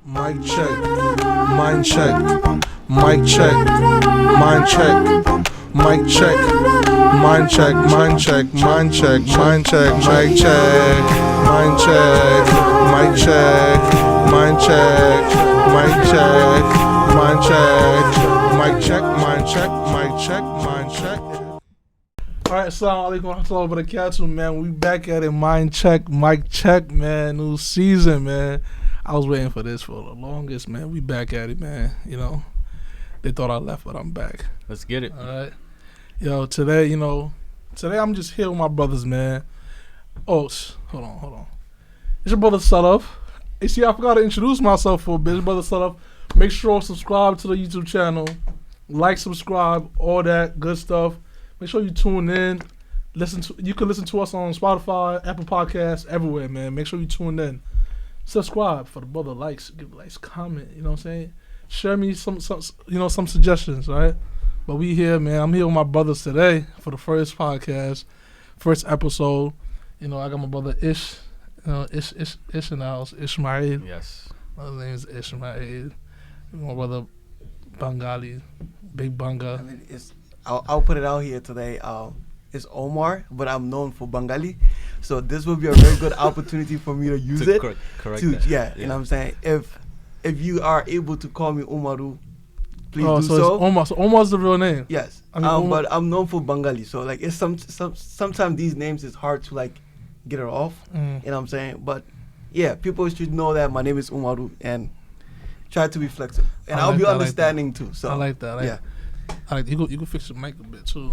Mic check, mind check, mic check, mind check, mic check, mind check, mind check, mind check, mind check, mic check, mind check, mic check, mind check, mic check, mind check, mic check, mind check, mic check, mind check. Alright, assalamu alaikum warahmatullahi wabarakatuh, man. We back at it, mind check, mic check, man. New season, man. I was waiting for this for the longest, man. We back at it, man. You know, they thought I left, but I'm back. Let's get it. All right. Yo, today, today I'm just here with my brothers, man. Oh, hold on. It's your brother Salaf. You see, I forgot to introduce myself for a bit. It's your brother Salaf. Make sure to subscribe to the YouTube channel. Like, subscribe, all that good stuff. Make sure you tune in. You can listen to us on Spotify, Apple Podcasts, everywhere, man. Make sure you tune in. Subscribe for the brother, likes, give likes, comment, you know what I'm saying? Share me some suggestions, right? But we here, man. I'm here with my brothers today for the first podcast, first episode. You know, I got my brother Ish, Ish in the house, Ishmael. Yes. My name is Ishmael. My brother Bengali, Big Banga. I mean, I'll put it out here today. It's Omar, but I'm known for Bengali. So this will be a very good opportunity for me to use it. Correct to, that. yeah, you know what I'm saying? If you are able to call me Umaru, please do so. so. It's Omar. So Omar's the real name. Yes. I mean, but I'm known for Bengali. So like it's sometimes these names is hard to like get it off. You know what I'm saying? But yeah, people should know that my name is Umaru and try to be flexible. And I'll be understanding too. So I like that. Yeah. I like you can fix your mic a bit too.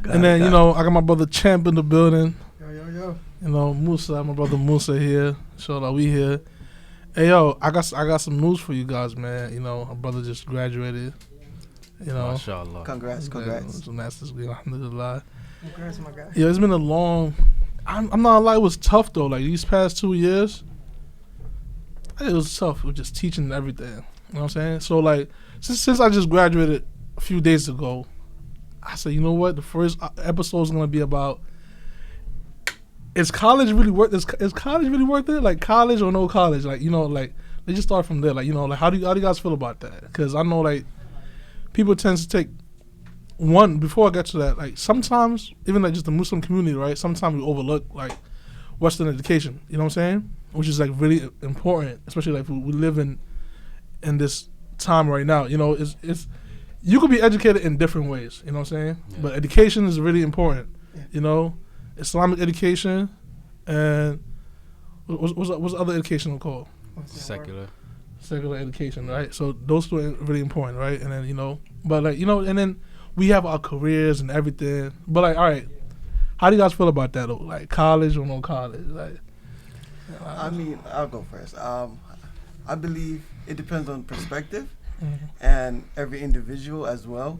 Got And then, it. I got my brother Champ in the building. Yo. Musa, my brother Musa here. So we here. Hey, yo, I got some news for you guys, man. My brother just graduated. MashaAllah. Congrats. It's a master's degree, alhamdulillah. Congrats, my guy. Yeah, it's been a long... I'm not gonna lie, it was tough, though. Like, these past 2 years, it was tough. It was just teaching and everything. You know what I'm saying? So, like, since I just graduated a few days ago, I said, you know what? The first episode is gonna be about: is college really worth? Is college really worth it? Like college or no college? Like like let's just start from there. Like like how do you guys feel about that? Because I know like people tend to take one before I get to that. Like sometimes even like just the Muslim community, right? Sometimes we overlook like Western education. You know what I'm saying? Which is like really important, especially like we live in this time right now. It's you could be educated in different ways, you know what I'm saying? Yeah. But education is really important, Islamic education and what's the other education called? Secular education, right? So those two are really important, right? And then, but like, and then we have our careers and everything. But like, all right, how do you guys feel about that though? Like college or no college? Like, I mean, I'll go first. I believe it depends on perspective. And every individual as well.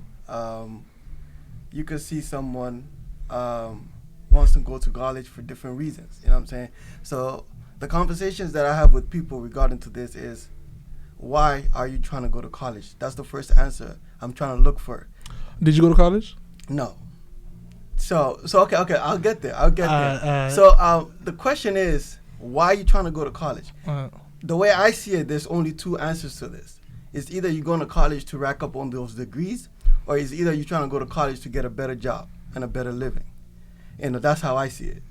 You could see someone wants to go to college for different reasons. You know what I'm saying? So the conversations that I have with people regarding to this is, why are you trying to go to college? That's the first answer I'm trying to look for. Did you go to college? No. So okay, I'll get there. So the question is, why are you trying to go to college? The way I see it, there's only two answers to this. It's either you're going to college to rack up on those degrees, or it's either you're trying to go to college to get a better job and a better living. That's how I see it.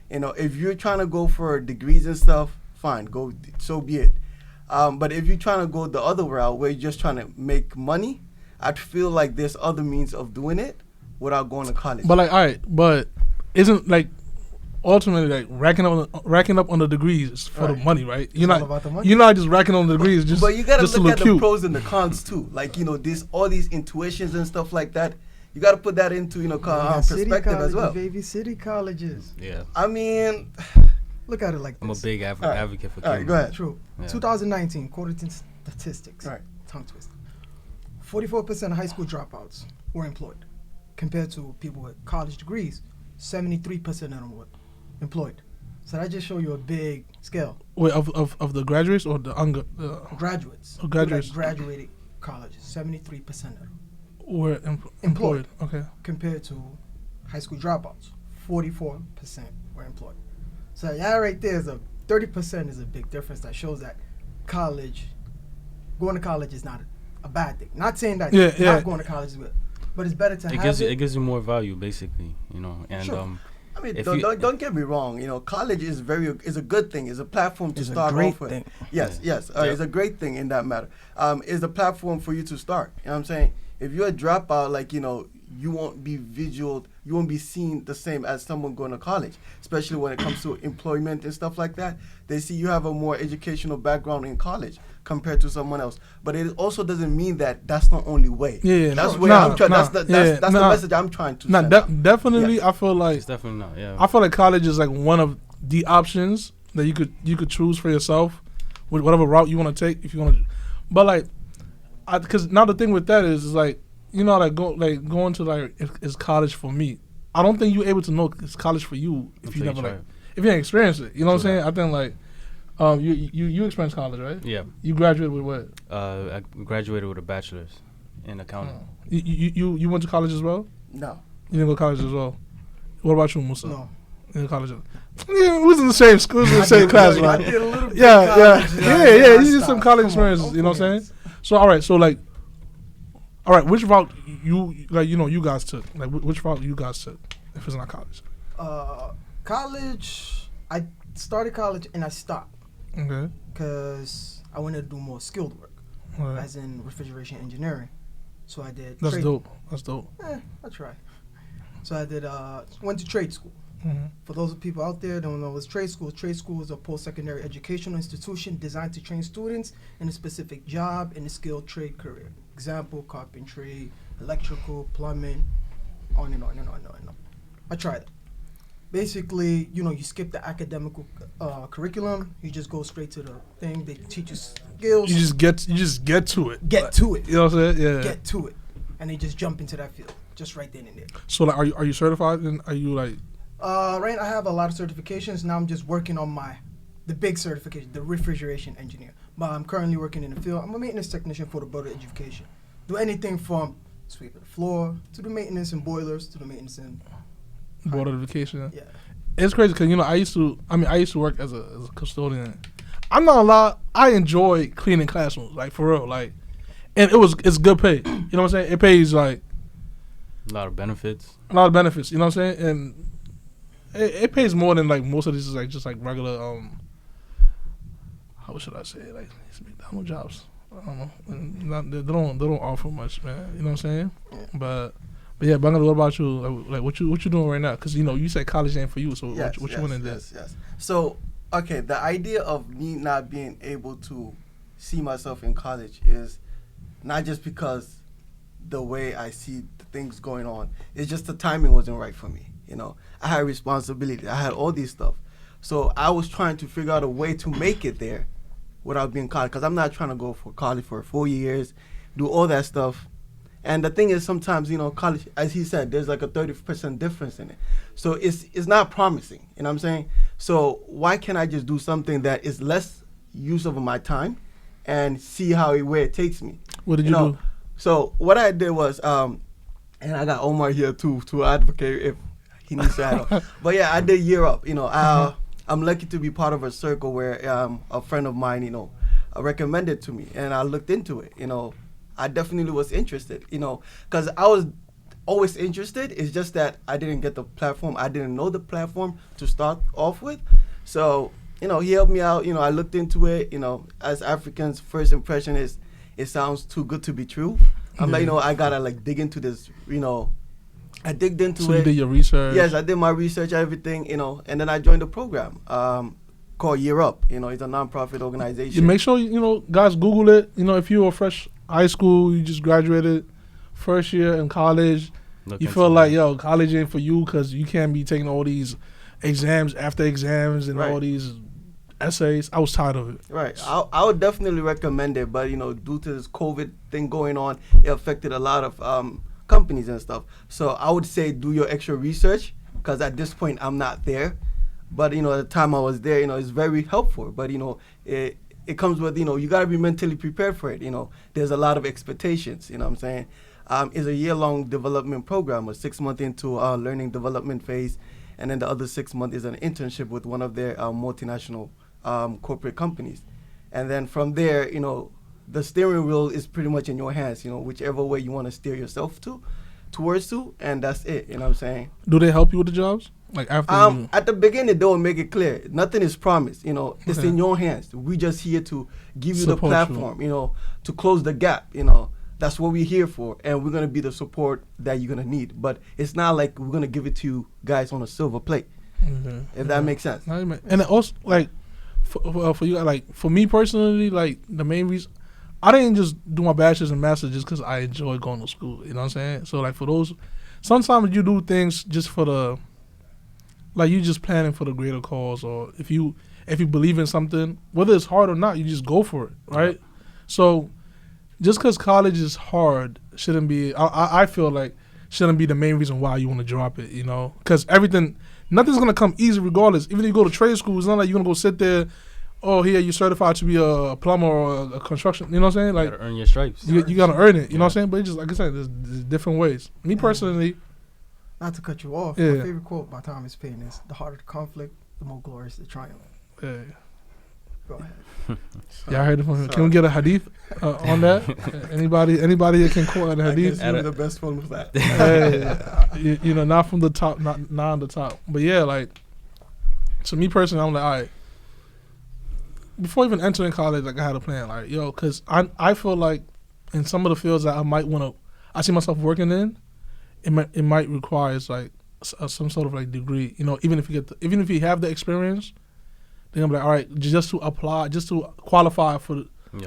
If you're trying to go for degrees and stuff, fine, go, so be it. But if you're trying to go the other route where you're just trying to make money, I feel like there's other means of doing it without going to college. But like, all right, but isn't like ultimately like racking up on the degrees for the money, right? You're not just racking on the degrees. Just but you gotta just look at cute. the pros and the cons too. Like all these intuitions and stuff like that. You gotta put that into perspective as well. Baby city colleges. Yeah. I mean, look at it like this. I'm a big advocate for. All right, go ahead. True. Yeah. 2019, according to statistics. Right. Tongue twister. 44% of high school dropouts were employed, compared to people with college degrees. 73% of them were employed. So that just show you a big scale. Wait, of the graduates or the graduates? Oh, graduates. Like graduated college, 73% of them were employed. Okay. Compared to high school dropouts, 44% were employed. So right there is 30% is a big difference that shows that college going to college is not a bad thing. Not saying that not going to college is good, but it's better to have it gives you more value, basically, you know. And sure. I mean, don't get me wrong. You know, college is a good thing. It's a platform to start off with. Yes. It's a great thing in that matter. It's a platform for you to start. You know what I'm saying? If you're a dropout, like, you know, you won't be you won't be seen the same as someone going to college, especially when it comes to employment and stuff like that. They see you have a more educational background in college compared to someone else. But it also doesn't mean that that's the only way. Yeah, that's where I'm trying. That's the message I'm trying to send. Definitely, yeah. I feel like it's definitely not. Yeah, I feel like college is like one of the options that you could choose for yourself, with whatever route you want to take. If you want to, but like, because now the thing with that is like, you know, like going to like is college for me. I don't think you're able to know it's college for you if you never if you ain't experienced it. You know what I'm saying? I think like you experienced college, right? Yeah. You graduated with what? I graduated with a bachelor's in accounting. You went to college as well? No. You didn't go to college as well. What about you, Musa? No. In college? Yeah, we was in the same school, in the same class, right? I did a little bit yeah. You did some college experiences. You know what I'm saying? So all right, which route you guys took? Like, which route you guys took? If it's not college. College. I started college and I stopped. Okay. Because I wanted to do more skilled work, as in refrigeration engineering. So I did. That's dope. I try. So I did. Went to trade school. Mm-hmm. For those people out there don't know what's trade school. Trade school is a post-secondary educational institution designed to train students in a specific job in a skilled trade career. Example: carpentry, electrical, plumbing, on and on and on and on and on. I tried it. Basically, you know, you skip the academic curriculum. You just go straight to the thing. They teach you skills. You just get to it. Get to it. You know what I'm saying? Yeah. Get to it, and they just jump into that field just right then and there. So, like, are you certified? And are you like? Right. I have a lot of certifications. Now I'm just working on the big certification, the refrigeration engineer. But I'm currently working in the field. I'm a maintenance technician for the boiler education. Do anything from sweeping the floor to the maintenance and boilers to the maintenance and boiler education. Yeah. It's crazy because, you know, I used to work as a custodian. I'm not gonna lie, I enjoy cleaning classrooms, like, for real, like, and it's good pay. You know what I'm saying? It pays like a lot of benefits. You know what I'm saying? And it pays more than like most of these is like just like regular how should I say it? Like these McDonald's jobs. I don't know. They don't offer much, man. You know what I'm saying? Yeah. But yeah, Bangla, what about you? Like what you doing right now? Because, you know, you said college ain't for you. So what you want to do? Yes. So okay, the idea of me not being able to see myself in college is not just because the way I see the things going on. It's just the timing wasn't right for me. You know, I had responsibility. I had all these stuff. So I was trying to figure out a way to make it there without being college. Because I'm not trying to go for college for 4 years, do all that stuff. And the thing is, sometimes, you know, college, as he said, there's like a 30% difference in it. So it's not promising. You know what I'm saying? So why can't I just do something that is less use of my time and see where it takes me? What did you do? So what I did was, and I got Omar here too to advocate if he needs to add. But yeah, I did Year Up. You know, I'm lucky to be part of a circle where a friend of mine, you know, recommended to me, and I looked into it. You know, I definitely was interested. You know, because I was always interested. It's just that I didn't get the platform. I didn't know the platform to start off with. So, you know, he helped me out. You know, I looked into it. You know, as Africans, first impression is it sounds too good to be true. I'm like, you know, I gotta like dig into this. You know, I digged into it. So you did your research? Yes, I did my research, everything. You know, and then I joined the program called Year Up. You know, it's a nonprofit organization. You make sure, you know, guys, Google it. You know, if you were fresh high school, you just graduated, first year in college, you feel like, yo, college ain't for you because you can't be taking all these exams after exams and all these essays. I was tired of it. Right. I would definitely recommend it, but, you know, due to this COVID thing going on, it affected a lot of companies and stuff. So I would say do your extra research because at this point I'm not there. But, you know, at the time I was there, you know, it's very helpful. But, you know, it comes with, you know, you got to be mentally prepared for it. You know, there's a lot of expectations, you know what I'm saying? It's a year-long development program, a 6-month into learning development phase. And then the other 6 months is an internship with one of their multinational corporate companies. And then from there, you know, the steering wheel is pretty much in your hands. You know, whichever way you want to steer yourself towards, and that's it. You know what I'm saying? Do they help you with the jobs? Like after at the beginning, they will make it clear. Nothing is promised. You know, it's in your hands. We just here to give you the platform. You know, to close the gap. You know, that's what we're here for, and we're gonna be the support that you're gonna need. But it's not like we're gonna give it to you guys on a silver plate. If that makes sense. And also, like, for you, like, for me personally, like, the main reason I didn't just do my bachelor's and master's just because I enjoy going to school. You know what I'm saying? So, like, for those, sometimes you do things just for the, like, you just planning for the greater cause, or if you believe in something, whether it's hard or not, you just go for it, right? So, just because college is hard shouldn't be, I feel like, shouldn't be the main reason why you want to drop it, you know? Because nothing's going to come easy regardless. Even if you go to trade school, it's not like you're going to go sit there, oh, here, you're certified to be a plumber or a construction, you know what I'm saying? Like, you got to earn your stripes. You got to earn it, you know what I'm saying? But it's just, like I said, there's different ways. Me personally. Not to cut you off, my favorite quote by Thomas Paine is, the harder the conflict, the more glorious the triumph. Yeah. Go ahead. Yeah, I heard it from him. Can we get a hadith on that? Anybody that can quote a hadith? I guess the best one was that. You know, not from the top, not on the top. But yeah, like, so me personally, I'm like, all right. Before even entering college, like, I had a plan. Like, yo, because I feel like in some of the fields that I see myself working in, it might require like some sort of like degree. You know, even if you have the experience. Then I'm like, all right, just to qualify for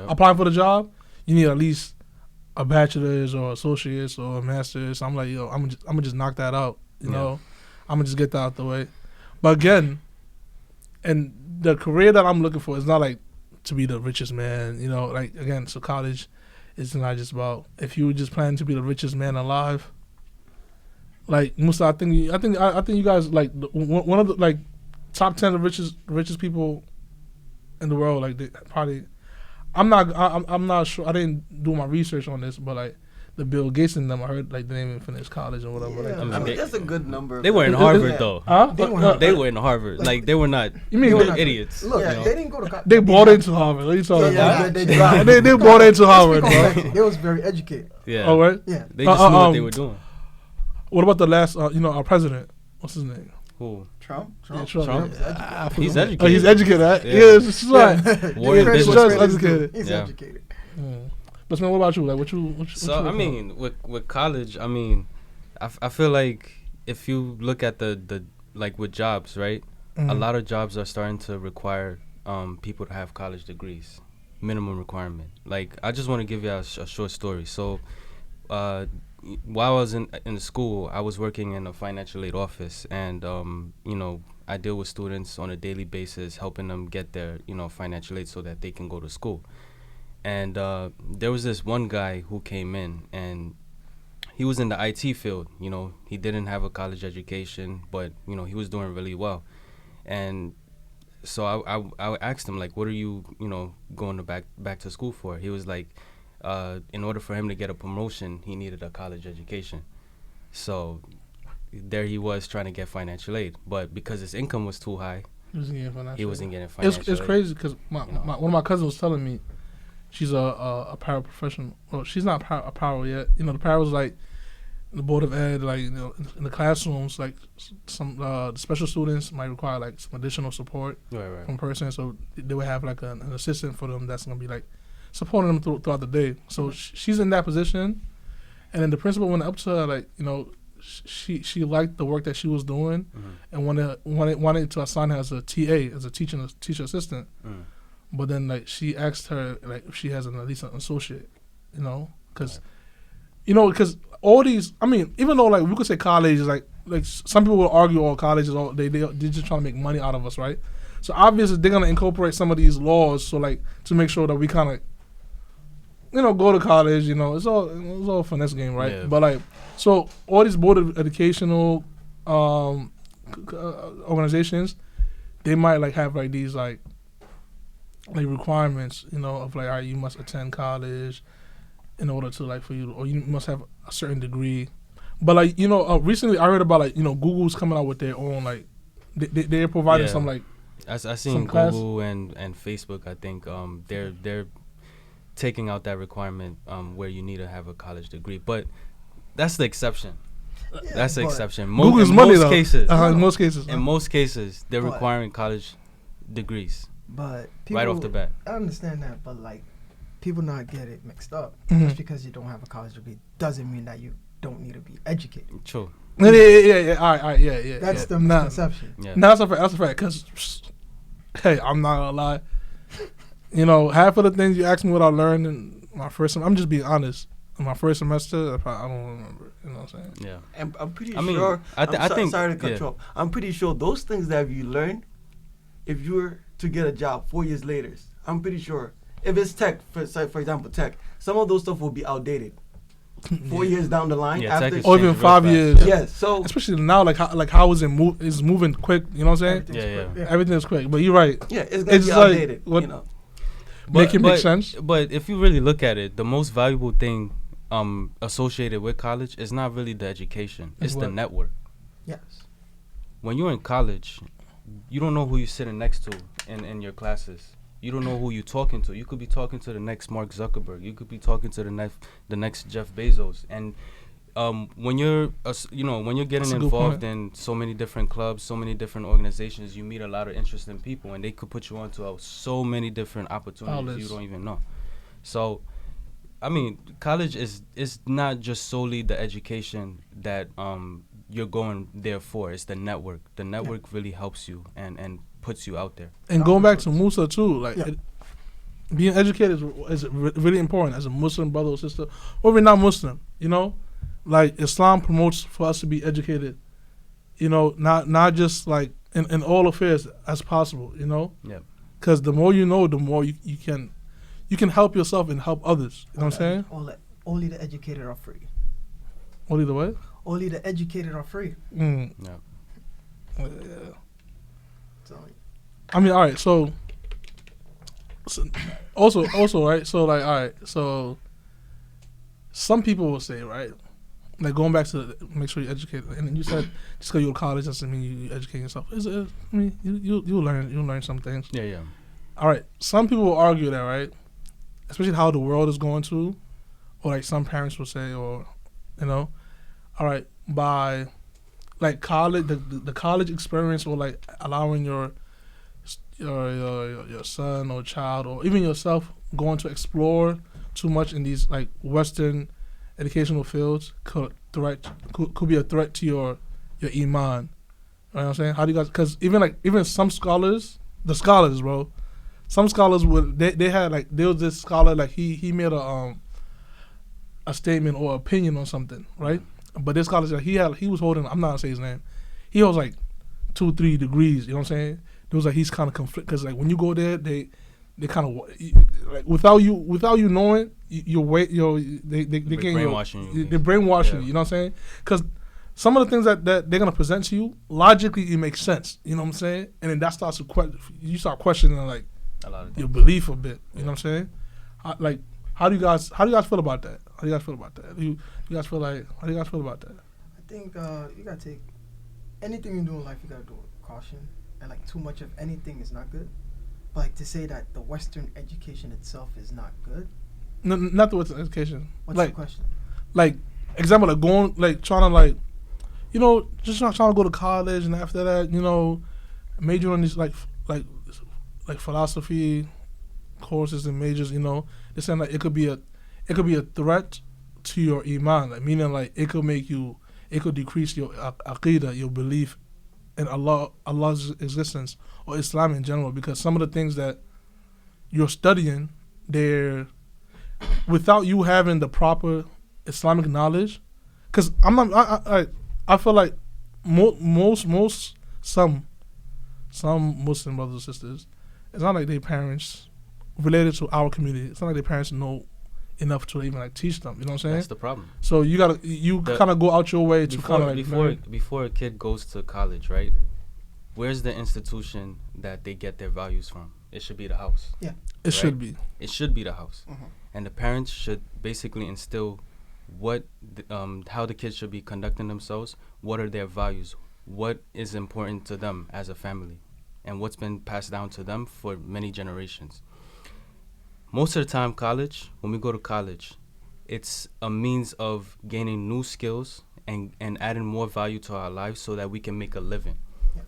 applying for the job, you need at least a bachelor's or associate's or a master's. So I'm like, yo, I'm gonna just knock that out. You know, I'm gonna just get that out the way. But again, and the career that I'm looking for is not like to be the richest man. You know, like again, so college is not just about if you were just planning to be the richest man alive. Like Musa, I think you guys like one of the like. Top 10 of richest people in the world, like they probably. I'm not sure. I didn't do my research on this, but like the Bill Gates and them, I heard like they didn't even finish college or whatever. Yeah, like, I mean, that's a good number. They were in Harvard though. Huh? They were in Harvard. Like they were not. You mean they were idiots? Look, you know? they didn't go to college. They bought into Harvard. What are you talking about? They They bought into Harvard, bro. They was very educated. Yeah. Oh right. Yeah. They just knew what they were doing. What about the last? Our president. What's his name? Who? Trump. Yeah, Trump. He's educated. Oh, he's educated. Right? Yeah. Yeah, it's right. Warren He's Business. educated. He's educated. But man, what about you? Like, what you So I mean, with college, I mean, I feel like if you look at the like with jobs, right? A lot of jobs are starting to require people to have college degrees, minimum requirement. Like I just want to give you a short story. So while I was in school, I was working in a financial aid office, and you know, I deal with students on a daily basis, helping them get their financial aid so that they can go to school. And there was this one guy who came in, and he was in the IT field. You know, he didn't have a college education, but he was doing really well. And so I asked him, like, what are you going back to school for? He was like, in order for him to get a promotion, he needed a college education. So there he was trying to get financial aid, but because his income was too high, he wasn't getting financial aid. It's crazy because one of my cousins was telling me she's a paraprofessional. Well, she's not a para yet. The para was like the board of ed, like in the classrooms, like some the special students might require like some additional support from a person, so they would have like an assistant for them that's gonna be like supporting them throughout the day. So she's in that position, and then the principal went up to her, like, she liked the work that she was doing, and wanted to assign her as a TA, as a teacher assistant. But then like she asked her like if she has at least an associate, because all these, I mean, even though like we could say college is like some people will argue all college is all they're just trying to make money out of us, right? So obviously they're gonna incorporate some of these laws so like to make sure that we kind of go to college. It's all a finesse game, right? Yeah. But like, so all these board of educational organizations, they might like have like these like requirements, of like, all right, you must attend college in order to like for you, or you must have a certain degree. But like, recently I heard about like, Google's coming out with their own like they're providing some like. I seen Google and Facebook. I think they're taking out that requirement where you need to have a college degree, but that's the exception. Yeah, That's the but exception. Google's In money most though. cases, In most cases. in most cases, they're But- requiring college degrees But people, right off the bat. I understand that, but like, people not get it mixed up. Mhm. Just because you don't have a college degree doesn't mean that you don't need to be educated. True. Yeah. All right, yeah. That's yeah. the Nah, misconception. Yeah. nah, that's a fact. Cause, hey, I'm not gonna lie. You know, half of the things you asked me what I learned in my first semester, I'm just being honest. In my first semester, I don't remember. You know what I'm saying? Yeah. And I'm pretty I mean, sure. I think. Sorry to cut yeah. you off. I'm pretty sure those things that you learned, if you were to get a job 4 years later, I'm pretty sure if it's tech, for example, tech, some of those stuff will be outdated. 4 years down the line, Yeah, tech after is Or even changing real 5 fast. years. yes. So Especially now, how is it is moving quick? You know what I'm saying? Everything's Yeah, quick. Everything is quick. But you're right. yeah, it's gonna It's be like, outdated. what- You know. Make it make sense. But if you really look at it, the most valuable thing associated with college is not really the education. Is It's the what? network. Yes. When you're in college, you don't know who you're sitting next to in your classes. You don't know who you're talking to. You could be talking to the next Mark Zuckerberg. You could be talking to the next Jeff Bezos. And when you're when you're getting That's a good involved point. in so many different clubs, so many different organizations, you meet a lot of interesting people, and they could put you onto so many different opportunities Outlets. you don't even know. So, I mean, college is not just solely the education that you're going there for. It's the network. The network really helps you and puts you out there. And going back to Musa too, like Yeah. being educated is really important as a Muslim brother or sister, or even not Muslim. You know, like Islam promotes for us to be educated. You know, not just like in all affairs as possible. You know, Yeah. because the more you know, the more you can help yourself and help others. You know what I'm saying? Only the educated are free. Only the way. Only the educated are free. Mm. Yeah. Yeah. So, I mean, all right. So also, right. So like, all right. So some people will say, right, like going back to make sure you're educated. And then you said just because you go to college doesn't mean you educate yourself. I mean, you learn some things. Yeah, yeah. All right. Some people will argue that, right, especially how the world is going to, or like some parents will say, or you know, all right, by like college, the college experience, or like allowing your son or child or even yourself going to explore too much in these like Western educational fields could be a threat to your iman. You know what I'm saying? How do you guys? Because even some scholars, bro, some scholars would they had like there was this scholar like he made a statement or opinion on something, right? But this scholar said he was holding, I'm not gonna say his name, he holds like 2-3 degrees. You know what I'm saying? It was like he's kind of conflict because like when you go there, they kind of like without you knowing they brainwashing you. They're brainwashing Yeah. you. You know what I'm saying? Because some of the things that they're gonna present to you logically it makes sense. You know what I'm saying? And then that starts to you start questioning like A lot of your things. belief a bit. You know what I'm saying? How do you guys feel about that? How do you guys feel about that? How do you guys feel about that? I think you gotta take anything you do in life. You gotta do it with caution, and like too much of anything is not good. But like to say that the Western education itself is not good. No, not the Western education. What's like the question? like example like going like trying to like you know just not trying to go to college and after that you know major on these like philosophy courses and majors. You know they're saying like it could be a threat to your iman, like meaning like it could decrease your aqidah, your belief in Allah's existence or Islam in general, because some of the things that you're studying, they're without you having the proper Islamic knowledge. Because I feel like some Muslim brothers and sisters, it's not like their parents related to our community. It's not like their parents know enough to even like teach them. You know what I'm saying? That's the problem. So you kind of go out your way to kind of like before a kid goes to college, right? Where's the institution that they get their values from? It should be the house. Yeah. It should be. It should be the house, Mhm. and the parents should basically instill how the kids should be conducting themselves. What are their values? What is important to them as a family, and what's been passed down to them for many generations. most of the time, when we go to college, it's a means of gaining new skills and adding more value to our lives so that we can make a living. Yeah.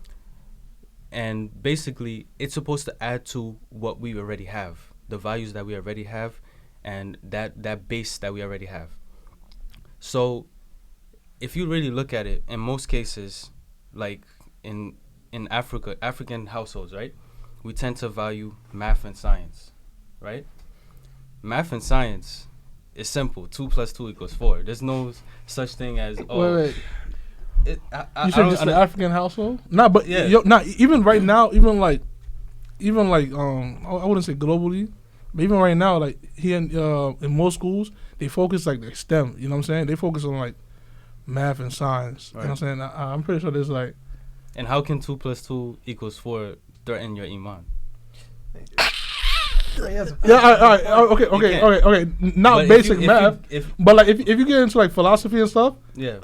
And basically, it's supposed to add to what we already have, the values that we already have, and that base that we already have. So if you really look at it, in most cases, like in African households, right, we tend to value math and science, right? Math and science is simple. 2 + 2 = 4. There's no such thing as Wait. You You said just an African household? Nah, but Yeah. even right now, even like I wouldn't say globally, but even right now, like here in most schools, they focus like their STEM. You know what I'm saying? They focus on like math and science. Right. You know what I'm saying? I'm pretty sure there's like. And how can 2 + 2 = 4 threaten your iman? Okay. Not But basic math, if but like if you get into like philosophy and stuff, yeah,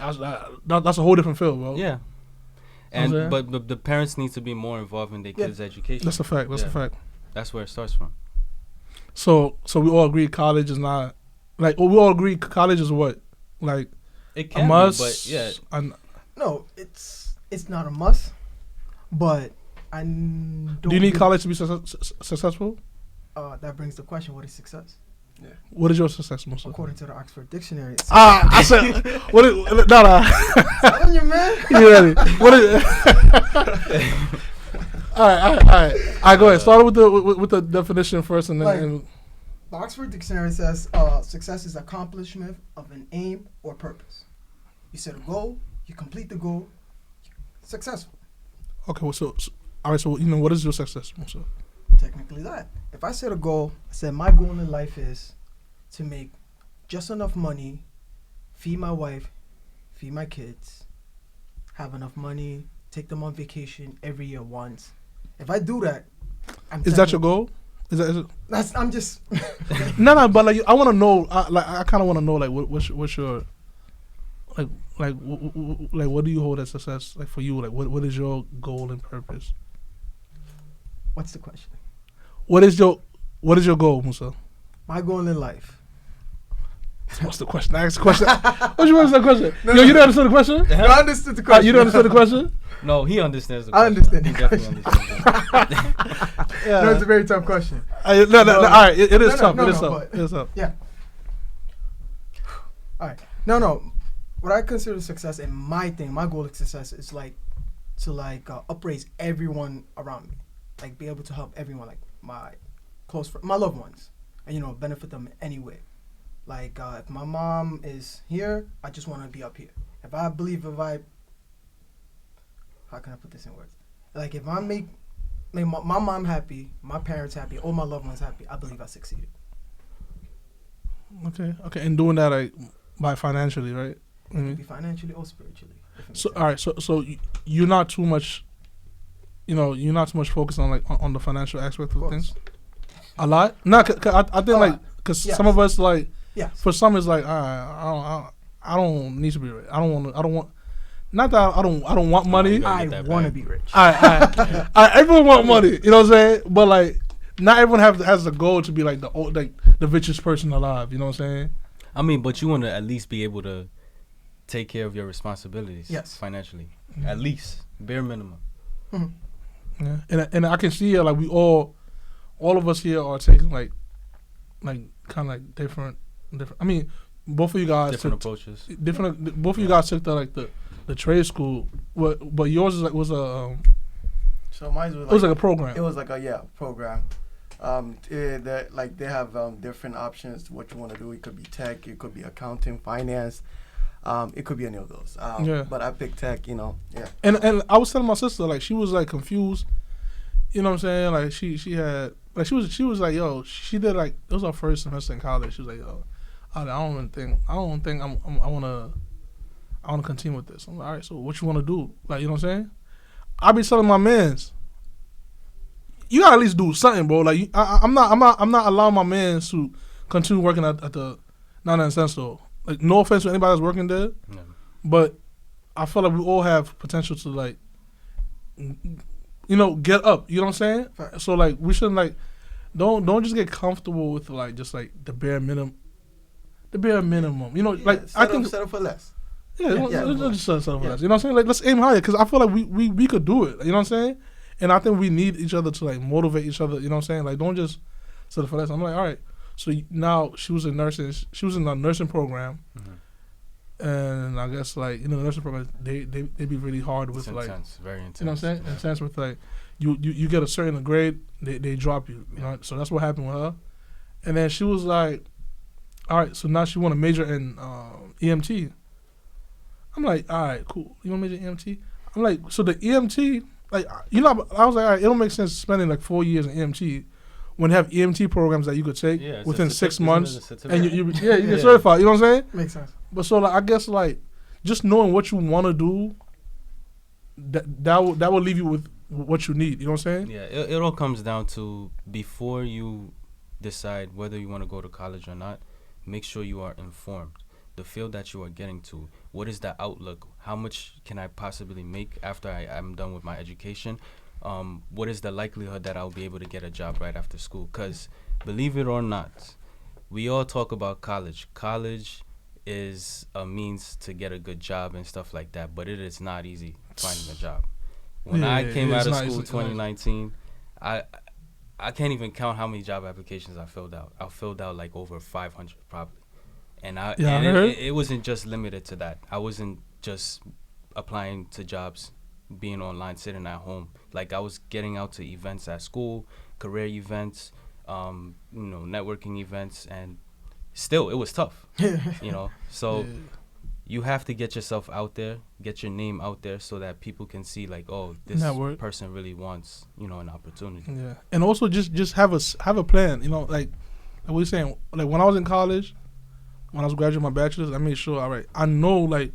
that's a whole different field, bro. yeah. I'm saying? And but the parents need to be more involved in their kids' education. That's a fact. That's a Yeah. fact. That's where it starts from. So we all agree college is not like. We all agree college is what, like It a can must. be, but yeah, No, it's not a must, but I don't. Do you need college to be successful? That brings the question: what is success? What is your success, Musa? According to the Oxford Dictionary. It's I said, what is, no. telling you, man. You ready? What is? All right. Go ahead. Start with the definition first, and then. Like, the Oxford Dictionary says success is accomplishment of an aim or purpose. You set a goal, you complete the goal, successful. Okay. Well, all right. So what is your success, Musa? Technically that. If I set a goal, I said my goal in life is to make just enough money, feed my wife, feed my kids, have enough money, take them on vacation every year once. If I do that, Is that your goal? Is it? That's I'm just No, but like I want to know. I kind of want to know like what's your like what do you hold as success like for you? Like what is your goal and purpose? What's the question? What is your goal, Musa? My goal in life. What's the question? I asked the question. What you understand the question? Yo, you don't understand the question? No, I understood the question. You don't understand the question? no, he understands the I question. understand He the definitely understands it. Yeah. No, it's a very tough question. No. All right, it is tough. No, It is no, tough. but- It is tough. Yeah. All right. No. What I consider success and my goal of success is like to upraise everyone around me, like be able to help everyone, like my close friends, my loved ones, and benefit them in any way. Like if my mom is here, I just want to be up here. How can I put this in words? Like if I make my mom happy, my parents happy, all my loved ones happy, I believe I succeeded. Okay, and doing that like by financially, right? It could be financially or spiritually. So all right, so you're not too much, you're not too much focused on like on the financial aspect of things. A lot? No, I think like because yes. some of us like Yes. for some it's like I don't need to be rich. I don't want. Not that I don't want money. gotta I get that want to back. be rich. Everyone want money. You know what I'm saying? But like, not everyone has a goal to be like the richest person alive. You know what I'm saying? I mean, but you want to at least be able to take care of your responsibilities. Yes. Financially, at least bare minimum. Mm-hmm. Yeah, and I can see like we all of us here are taking like kind of like different. I mean, both of you guys Different took approaches. Both of you guys took the trade school. But yours is was a. So mine was It was like a program. It was like a program. They have different options. What you want to do? It could be tech. It could be accounting, finance. It could be any of those. But I picked tech. Yeah. And I was telling my sister like she was like confused. You know what I'm saying? Like she had like she was like yo she did like it was her first semester in college. She was like yo I don't think I want to continue with this. I'm like all right, so what you want to do? Like you know what I'm saying? I be telling my mans, you gotta at least do something, bro. Like I'm not allowing my mans to continue working at the 99 cent store. Like no offense to anybody that's working there, but I feel like we all have potential to like, get up. You know what I'm saying? Fact. So like we shouldn't like don't just get comfortable with like just like the bare minimum. The bare minimum, you know, like I think settle for less. Yeah, let's just settle for less. You know what I'm saying? Like let's aim higher because I feel like we could do it. You know what I'm saying? And I think we need each other to like motivate each other. You know what I'm saying? Like don't just settle for less. I'm like, all right. So now she was in nursing. She was in a nursing program, and I guess like you know the nursing program they be really hard with like intense, very intense. You know what I'm saying? Yeah. Intense with like you get a certain grade, they drop you. You know, so that's what happened with her. And then she was like, all right, so now she want to major in EMT. I'm like, all right, cool. You want to major in EMT? I'm like, so the EMT, like, you know, I was like, all right, it don't make sense spending like 4 years in EMT when you have EMT programs that you could take within 6 months and you get certified. You know what I'm saying? Makes sense. But so like, I guess like just knowing what you want to do, that will leave you with what you need. You know what I'm saying? Yeah, it all comes down to before you decide whether you want to go to college or not. Make sure you are informed. The field that you are getting to, what is the outlook? How much can I possibly make after I'm done with my education? What is the likelihood that I'll be able to get a job right after school? Because believe it or not, we all talk about college. College is a means to get a good job and stuff like that, but it is not easy finding a job. When I came out of school in 2019, I can't even count how many job applications I filled out. I filled out like over 500 probably. And it wasn't just limited to that. I wasn't just applying to jobs, being online, sitting at home. Like I was getting out to events at school, career events, networking events, and still it was tough. So you have to get yourself out there, get your name out there so that people can see like, oh, this person really wants, an opportunity. Yeah. And also just have a plan, like what you're saying, like when I was in college, when I was graduating my bachelor's, I made sure, all right, I know like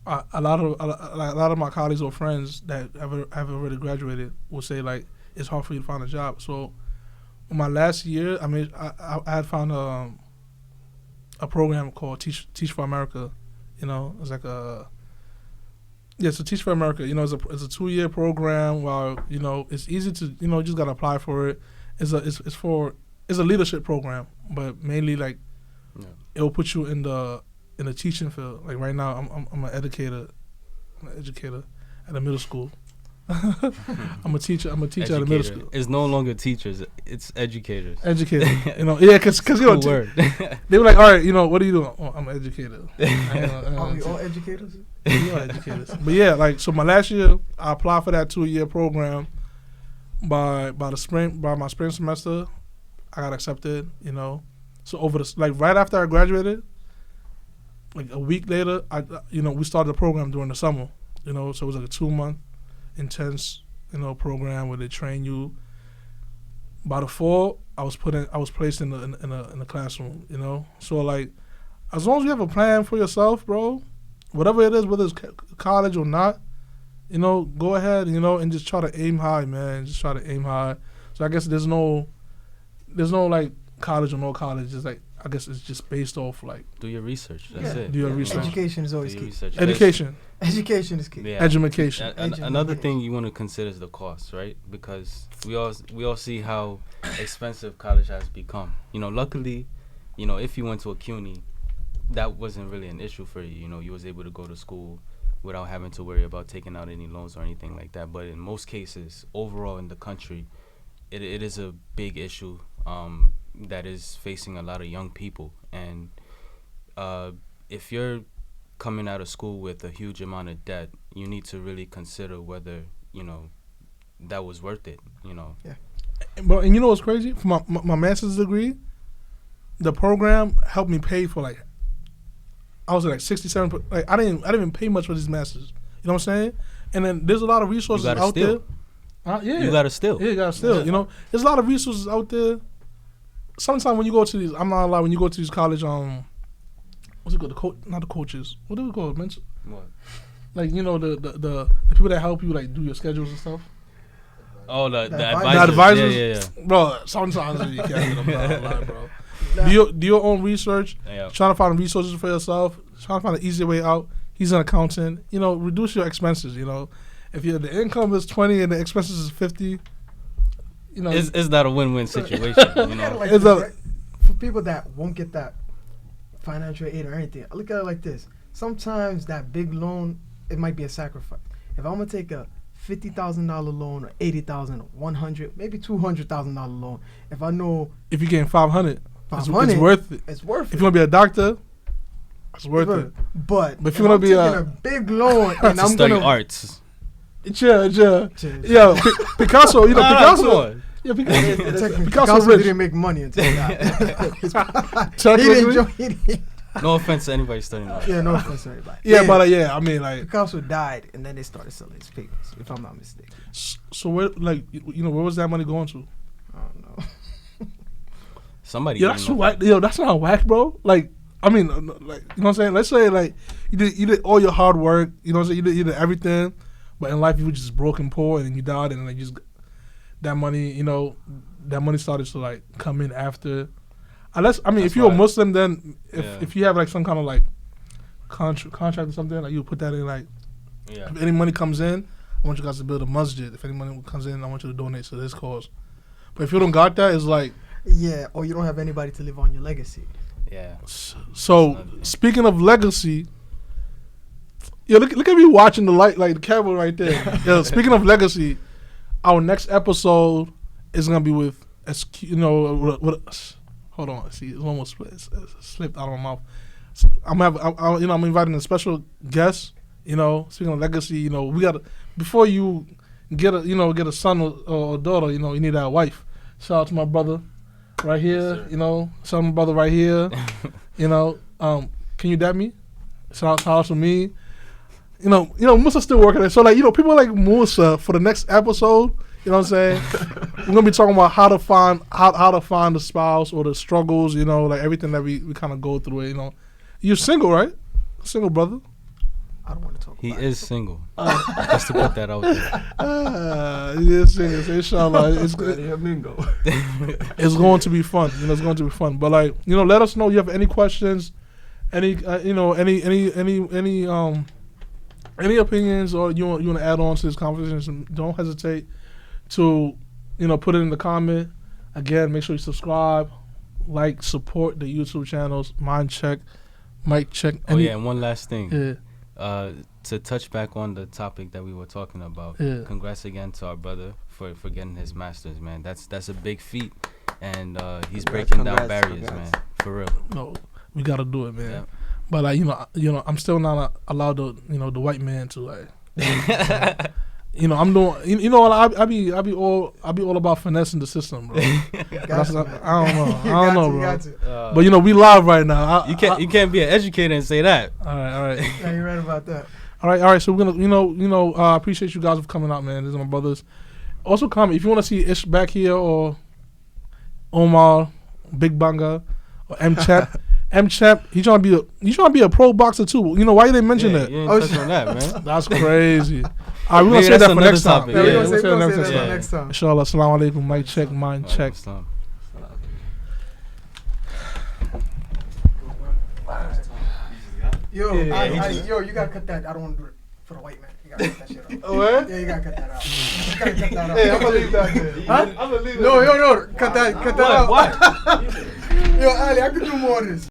a lot of my colleagues or friends that have already graduated will say like it's hard for you to find a job. So in my last year, I had found a program called Teach for America. It's like so Teach for America. It's a 2-year program where it's easy to you just gotta apply for it. It's a leadership program, but mainly like it will put you in the teaching field. Like right now, I'm an educator at a middle school. I'm a teacher at a middle school. It's no longer teachers; it's educators. Educator, because they were like, all right, what are you doing? Oh, I'm an educator. Are we all educators? We are educators. But yeah, like so, my last year, I applied for that 2-year program. By my spring semester, I got accepted. So over right after I graduated, like a week later, we started the program during the summer. So it was like a 2-month intense, program where they train you. By the fall, I was placed in the classroom. So like, as long as you have a plan for yourself, bro, whatever it is, whether it's college or not, go ahead, and just try to aim high, man. Just try to aim high. So I guess there's no like college or no college. It's like, I guess it's just based off like do your research. That's it. Do your research. Education is always key. Education is key. Yeah. Education. Another thing you want to consider is the cost, right? Because we all see how expensive college has become. Luckily, if you went to a CUNY, that wasn't really an issue for you. You was able to go to school without having to worry about taking out any loans or anything like that. But in most cases, overall in the country, it is a big issue that is facing a lot of young people. And if you're coming out of school with a huge amount of debt, you need to really consider whether, that was worth it, Yeah. But and what's crazy? For my master's degree, the program helped me pay for like, I was at like 67. Like I didn't even pay much for these masters. You know what I'm saying? And then there's a lot of resources out there. Yeah. You gotta steal. Yeah, you gotta steal. Yeah. There's a lot of resources out there. Sometimes when you go to these, I'm not allowed. When you go to these college, what's it called? Not the coaches. What do we call it? What? Like the people that help you like do your schedules and stuff. Oh, the advisors. Yeah. Bro, sometimes you can't get them lie, bro. Do your own research. Yeah. Trying to find resources for yourself. Trying to find an easier way out. He's an accountant. Reduce your expenses. If the income is 20 and the expenses is 50, you know, it's not a win-win situation. You know, Like It's this, a- right? For people that won't get that financial aid or anything, I look at it like this. Sometimes that big loan, it might be a sacrifice. If I'm gonna take a $50,000 loan or 80,000 or 100, maybe $200,000 loan, if I know if you're getting 500, it's 500, worth it. it's worth If it. you want to be a doctor, it's worth it. But But if if you wanna I'm be taking a- a big loan and to I'm study gonna arts. Yeah. Cheers. Yeah, Picasso, you know, Nah, Picasso. come on. Yeah, Technically, Picasso Picasso rich. didn't make money until that. he Technically? didn't. No offense to anybody studying art. Yeah, no offense to everybody. Yeah, but I mean, like, Picasso died, and then they started selling his papers, if I'm not mistaken. so where, like, you know, where was that money going to? I don't know. Somebody. Yo, getting that's off whack. Yo, that's not whack, bro. Like, I mean, like, you know what I'm saying? Let's say, like, you did all your hard work. You know what I'm saying? You did everything, but in life you were just broke and poor, and then you died, and like just that money, you know, that money started to like come in after. Unless, I mean, That's if you're a why- Muslim, then Yeah. if you have like some kind of like contract or something, like you put that in like, Yeah. if any money comes in, I want you guys to build a masjid. If any money comes in, I want you to donate to this cause. But if you don't got that, it's like, Yeah, or you don't have anybody to live on your legacy. Yeah. so That's another thing. speaking of legacy, yo, look at me watching the light, like the camera right there. Yo, speaking of legacy, our next episode is gonna be with, you know, hold on, see, it's almost it's slipped out of my mouth. So I'm inviting a special guest. You know, speaking of legacy, you know, we gotta, before you get a son or a daughter, you know, you need a wife. Shout out to my brother right here. Yes, You know, shout out to my brother right here. You know, can you dab me? Shout out to me. You know, Musa's still working it. So like, you know, people like Musa for the next episode. You know what I'm saying? We're gonna be talking about how to find the spouse or the struggles. You know, like everything that we kind of go through. You know, you're single, right? Single brother. I don't want to talk He about is single. Just to put that out there. He is single. So inshallah, it's going to be fun. You know, it's going to be fun. But like, you know, let us know if you have any questions, any opinions, or you want to add on to this conversation. Don't hesitate to, you know, put it in the comment. Again, make sure you subscribe, like, support the YouTube channels, MINDCHECK, MINDCHECK. Oh yeah, and one last thing. Yeah. To touch back on the topic that we were talking about. Yeah. Congrats again to our brother for getting his masters, man. That's a big feat, and he's breaking down barriers, man. For real. No, we gotta do it, man. Yeah. But like, you know, I'm still not allowed to, you know, the white man to like, you know, I'm doing, you know, I be all about finessing the system, bro. That's not, I don't know, bro. But you know, we live right now. You can't be an educator and say that. All right. Yeah, you're right about that. All right. So we're gonna, I appreciate you guys for coming out, man. These are my brothers. Also, comment if you want to see Ish back here or Omar, Big Banga, or M-Champ. M-Champ, he trying to be a pro boxer too. You know why you didn't mention that? You didn't touch on that, man. That's crazy. All right, we're gonna Maybe say that's that for another next time. topic. Yeah, Yeah, we're we'll gonna say that that for next time. Inshallah. Assalamu alaikum. Mic check. Mind check. Islam. Yo, Yeah. yo, you gotta cut that. I don't want to do it for the white man. You gotta cut that shit out. What? Yeah, you gotta cut that out. You gotta cut that out. Hey, I'm gonna leave that there. Huh? I'm gonna leave No, cut that out. What? Yo, Ali, I could do more of this.